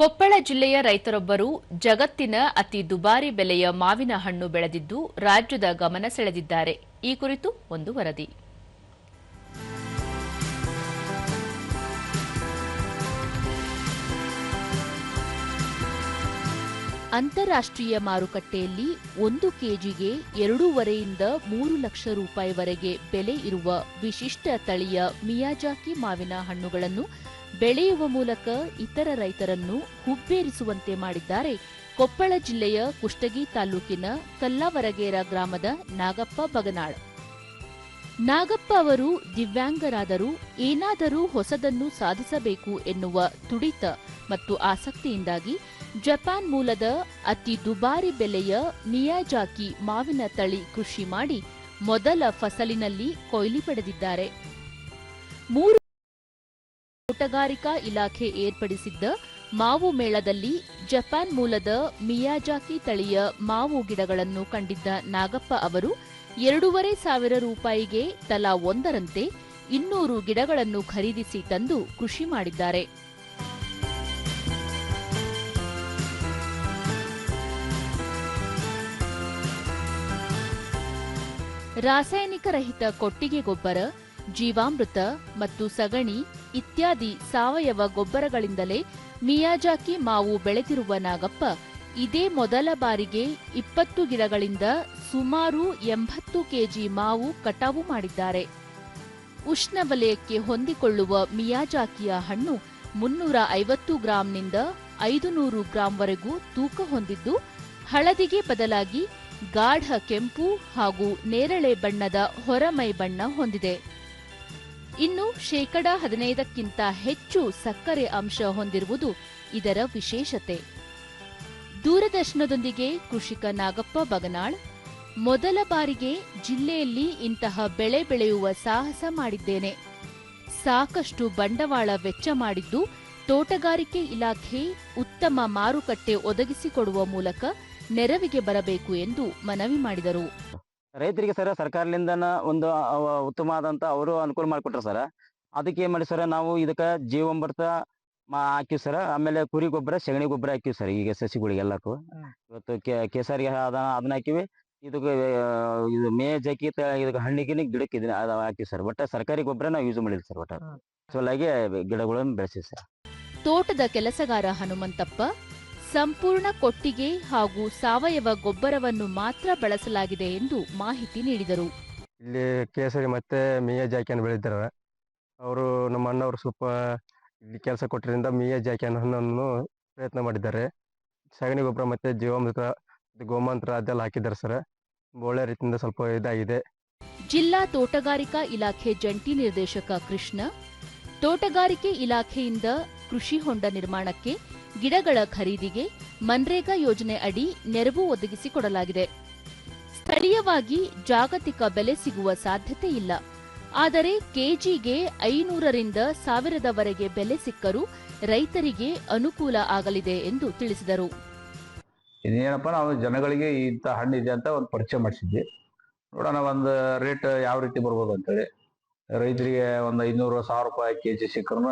ಕೊಪ್ಪಳ ಜಿಲ್ಲೆಯ ರೈತರೊಬ್ಬರು ಜಗತ್ತಿನ ಅತಿ ದುಬಾರಿ ಬೆಲೆಯ ಮಾವಿನ ಹಣ್ಣು ಬೆಳೆದಿದ್ದು ರಾಜ್ಯದ ಗಮನ ಸೆಳೆದಿದ್ದಾರೆ. ಈ ಕುರಿತು ಒಂದು ವರದಿ. ಅಂತಾರಾಷ್ಟ್ರೀಯ ಮಾರುಕಟ್ಟೆಯಲ್ಲಿ 1 ಕೆಜಿಗೆ 2.5ರಿಂದ 3 ಲಕ್ಷ ರೂಪಾಯಿವರೆಗೆ ಬೆಲೆ ಇರುವ ವಿಶಿಷ್ಟ ತಳಿಯ ಮಿಯಾಜಾಕಿ ಮಾವಿನ ಹಣ್ಣುಗಳನ್ನು ಬೆಳೆಯುವ ಮೂಲಕ ಇತರ ರೈತರನ್ನು ಹುಬ್ಬೇರಿಸುವಂತೆ ಮಾಡಿದ್ದಾರೆ ಕೊಪ್ಪಳ ಜಿಲ್ಲೆಯ ಕುಷ್ಟಗಿ ತಾಲೂಕಿನ ಕಲ್ಲವರಗೇರ ಗ್ರಾಮದ ನಾಗಪ್ಪ ಬಗನಾಳ್. ನಾಗಪ್ಪ ಅವರು ದಿವ್ಯಾಂಗರಾದರೂ ಏನಾದರೂ ಹೊಸದನ್ನು ಸಾಧಿಸಬೇಕು ಎನ್ನುವ ತುಡಿತ ಮತ್ತು ಆಸಕ್ತಿಯಿಂದಾಗಿ ಜಪಾನ್ ಮೂಲದ ಅತಿ ದುಬಾರಿ ಬೆಲೆಯ ಮಿಯಾಜಾಕಿ ಮಾವಿನ ತಳಿ ಕೃಷಿ ಮಾಡಿ ಮೊದಲ ಫಸಲಿನಲ್ಲಿ ಕೊಯ್ಲಿ ಪಡೆದಿದ್ದಾರೆ. ತೋಟಗಾರಿಕಾ ಇಲಾಖೆ ಏರ್ಪಡಿಸಿದ್ದ ಮಾವು ಮೇಳದಲ್ಲಿ ಜಪಾನ್ ಮೂಲದ ಮಿಯಾಜಾಕಿ ತಳಿಯ ಮಾವು ಗಿಡಗಳನ್ನು ಕಂಡಿದ್ದ ನಾಗಪ್ಪ ಅವರು 2,500 ರೂಪಾಯಿಗೆ ತಲಾ ಒಂದರಂತೆ 200 ಗಿಡಗಳನ್ನು ಖರೀದಿಸಿ ತಂದು ಕೃಷಿ ಮಾಡಿದ್ದಾರೆ. ರಾಸಾಯನಿಕ ರಹಿತ ಕೊಟ್ಟಿಗೆ ಗೊಬ್ಬರ, ಜೀವಾಮೃತ ಮತ್ತು ಸಗಣಿ ಇತ್ಯಾದಿ ಸಾವಯವ ಗೊಬ್ಬರಗಳಿಂದಲೇ ಮಿಯಾಜಾಕಿ ಮಾವು ಬೆಳೆದಿರುವ ನಾಗಪ್ಪ ಇದೇ ಮೊದಲ ಬಾರಿಗೆ 20 ಗಿಡಗಳಿಂದ ಸುಮಾರು 80 ಕೆಜಿ ಮಾವು ಕಟಾವು ಮಾಡಿದ್ದಾರೆ. ಉಷ್ಣವಲಯಕ್ಕೆ ಹೊಂದಿಕೊಳ್ಳುವ ಮಿಯಾಜಾಕಿಯ ಹಣ್ಣು 350 ಗ್ರಾಂನಿಂದ 500 ಗ್ರಾಂವರೆಗೂ ತೂಕ ಹೊಂದಿದ್ದು ಹಳದಿಗೆ ಬದಲಾಗಿ ಗಾಢ ಕೆಂಪು ಹಾಗೂ ನೇರಳೆ ಬಣ್ಣದ ಹೊರಮೈ ಬಣ್ಣ ಹೊಂದಿದೆ. ಇನ್ನು 15% ಹೆಚ್ಚು ಸಕ್ಕರೆ ಅಂಶ ಹೊಂದಿರುವುದು ಇದರ ವಿಶೇಷತೆ. ದೂರದರ್ಶನದೊಂದಿಗೆ ಕೃಷಿಕ ನಾಗಪ್ಪ ಬಗನಾಳ್, ಮೊದಲ ಬಾರಿಗೆ ಜಿಲ್ಲೆಯಲ್ಲಿ ಇಂತಹ ಬೆಳೆ ಬೆಳೆಯುವ ಸಾಹಸ ಮಾಡಿದ್ದೇನೆ. ಸಾಕಷ್ಟು ಬಂಡವಾಳ ವೆಚ್ಚ ಮಾಡಿದ್ದು ತೋಟಗಾರಿಕೆ ಇಲಾಖೆ ಉತ್ತಮ ಮಾರುಕಟ್ಟೆ ಒದಗಿಸಿಕೊಡುವ ಮೂಲಕ ನೆರವಿಗೆ ಬರಬೇಕು ಎಂದು ಮನವಿ ಮಾಡಿದರು. ರೈತರಿಗೆ ಸರ್ ಸರ್ಕಾರದಿಂದ ಒಂದು ಉತ್ತಮವಾದಂತ ಅವರು ಅನುಕೂಲ ಮಾಡಿಕೊಟ್ರು ಸರ್. ಅದಕ್ಕೆ ಏನ್ ಮಾಡಿ ಸರ್, ನಾವು ಇದಕ್ಕೆ ಜೀವಾಮೃತ ಹಾಕಿವಿ ಸರ್. ಆಮೇಲೆ ಕುರಿ ಗೊಬ್ಬರ, ಸಗಣಿ ಗೊಬ್ಬರ ಹಾಕಿವಿ ಸರ್. ಈಗ ಸಸಿಗಳಿಗೆ ಎಲ್ಲಕ್ಕೂ ಇವತ್ತು ಕೇಸರಿಗೆ ಅದನ್ನ ಹಾಕಿವಿ. ಇದಕ್ಕೆ ಇದು ಮೇಜಾಕಿ ಇದಕ್ಕೆ ಹಣ್ಣಿಗೆ ಗಿಡಕ್ಕೆ ಇದನ್ನ ಹಾಕಿವಿ ಸರ್. ಒಟ್ಟ ಸರ್ಕಾರಿ ಗೊಬ್ಬರ ನಾವು ಯೂಸ್ ಮಾಡಿದ್ವಿ ಸರ್. ಒಟ್ಟ ಸೊಲಾಗಿ ಗಿಡಗಳನ್ನು ಬೆಳೆಸಿವಿ ಸರ್. ತೋಟದ ಕೆಲಸಗಾರ ಹನುಮಂತಪ್ಪ, ಸಂಪೂರ್ಣ ಕೊಟ್ಟಿಗೆ ಹಾಗೂ ಸಾವಯವ ಗೊಬ್ಬರವನ್ನು ಮಾತ್ರ ಬಳಸಲಾಗಿದೆ ಎಂದು ಮಾಹಿತಿ ನೀಡಿದರು. ಇಲ್ಲಿ ಕೇಸರಿ ಮತ್ತೆ ಮಿಯಾಜಾಕಿಯನ್ನು ಬೆಳೆದಿದ್ದಾರೆ. ಅವರು ನಮ್ಮ ಅಣ್ಣವರು ಸ್ವಲ್ಪ ಇಲ್ಲಿ ಕೆಲಸ ಕೊಟ್ಟರಿಂದ ಮಿಯಾಜಾಕಿಯನ್ನು ಹಣ್ಣನ್ನು ಪ್ರಯತ್ನ ಮಾಡಿದ್ದಾರೆ. ಸಗಣಿ ಗೊಬ್ಬರ ಮತ್ತೆ ಜೀವಾಮೃತ, ಗೋಮಂತ್ರ ಅದೆಲ್ಲ ಹಾಕಿದ್ದಾರೆ ಸರ್. ಒಳ್ಳೆ ರೀತಿಯಿಂದ ಸ್ವಲ್ಪ ಇದಾಗಿದೆ. ಜಿಲ್ಲಾ ತೋಟಗಾರಿಕಾ ಇಲಾಖೆ ಜಂಟಿ ನಿರ್ದೇಶಕ ಕೃಷ್ಣ, ತೋಟಗಾರಿಕೆ ಇಲಾಖೆಯಿಂದ ಕೃಷಿ ಹೊಂಡ ನಿರ್ಮಾಣಕ್ಕೆ, ಗಿಡಗಳ ಖರೀದಿಗೆ ಮನ್ರೇಗಾ ಯೋಜನೆ ಅಡಿ ನೆರವು ಒದಗಿಸಿಕೊಡಲಾಗಿದೆ. ಸ್ಥಳೀಯವಾಗಿ ಜಾಗತಿಕ ಬೆಲೆ ಸಿಗುವ ಸಾಧ್ಯತೆ ಇಲ್ಲ. ಆದರೆ ಕೆಜಿಗೆ 500ರಿಂದ 1000ವರೆಗೆ ಬೆಲೆ ಸಿಕ್ಕರೂ ರೈತರಿಗೆ ಅನುಕೂಲ ಆಗಲಿದೆ ಎಂದು ತಿಳಿಸಿದರು. ಇನ್ನೇನಪ್ಪ, ನಾವು ಜನಗಳಿಗೆ ಇಂಥ ಹಣ್ಣಿದೆ ಅಂತ ಒಂದು ಪರಿಚಯ ಮಾಡಿಸಿದ್ವಿ. ನೋಡೋಣ ಒಂದು ರೇಟ್ ಯಾವ ರೀತಿ ಬರ್ಬೋದು ಅಂತೇಳಿ. ರೈತರಿಗೆ ಒಂದು 500-1000 ರೂಪಾಯಿ ಕೆಜಿ ಸಿಕ್ಕರೂ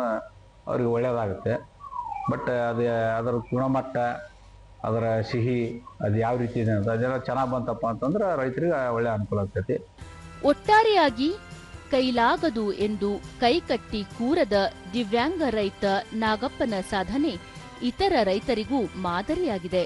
ಅವ್ರಿಗೆ ಒಳ್ಳೇದಾಗುತ್ತೆ. ಬಟ್ ಅದರ ಗುಣಮಟ್ಟ, ಅದರ ಸಿಹಿ, ಅದು ಯಾವ ರೀತಿ ಇದೆ ಅಂತ ಅದೆಲ್ಲ ಚೆನ್ನಾಗಿ ಬಂತಪ್ಪ ಅಂತಂದ್ರೆ ರೈತರಿಗೆ ಒಳ್ಳೆ ಅನುಕೂಲ ಆಗ್ತೈತಿ. ಒಟ್ಟಾರೆಯಾಗಿ ಕೈಲಾಗದು ಎಂದು ಕೈಕಟ್ಟಿ ಕೂರದ ದಿವ್ಯಾಂಗ ರೈತ ನಾಗಪ್ಪನ ಸಾಧನೆ ಇತರ ರೈತರಿಗೂ ಮಾದರಿಯಾಗಿದೆ.